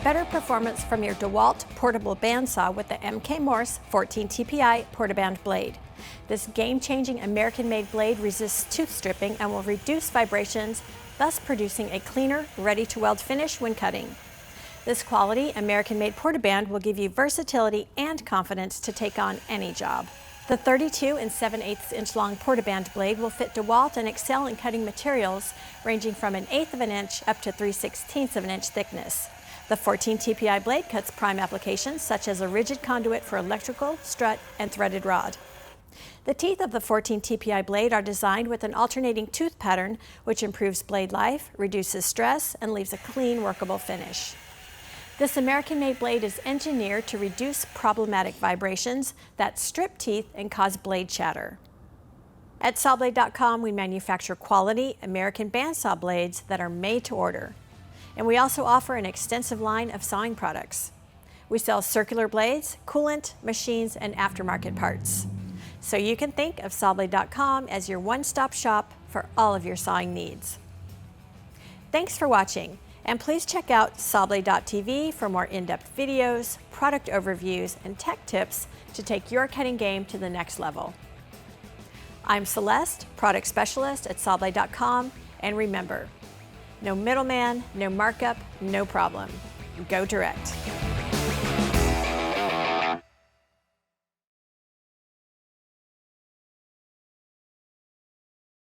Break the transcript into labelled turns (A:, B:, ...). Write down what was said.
A: better performance from your DeWalt portable bandsaw with the MK Morse 14 TPI Portaband blade. This game-changing American-made blade resists tooth stripping and will reduce vibrations, thus producing a cleaner, ready-to-weld finish when cutting. This quality American-made Portaband will give you versatility and confidence to take on any job. The 32 7/8 inch long Portaband blade will fit DeWalt and excel in cutting materials ranging from 1/8 of an inch up to 3/16 of an inch thickness. The 14 TPI blade cuts prime applications such as a rigid conduit for electrical, strut, and threaded rod. The teeth of the 14 TPI blade are designed with an alternating tooth pattern which improves blade life, reduces stress, and leaves a clean, workable finish. This American-made blade is engineered to reduce problematic vibrations that strip teeth and cause blade chatter. At Sawblade.com, we manufacture quality American bandsaw blades that are made to order. And we also offer an extensive line of sawing products. We sell circular blades, coolant, machines, and aftermarket parts. So you can think of Sawblade.com as your one-stop shop for all of your sawing needs. Thanks for watching. And please check out Sawblade.tv for more in-depth videos, product overviews, and tech tips to take your cutting game to the next level. I'm Celeste, product specialist at Sawblade.com, and remember, no middleman, no markup, no problem. Go direct.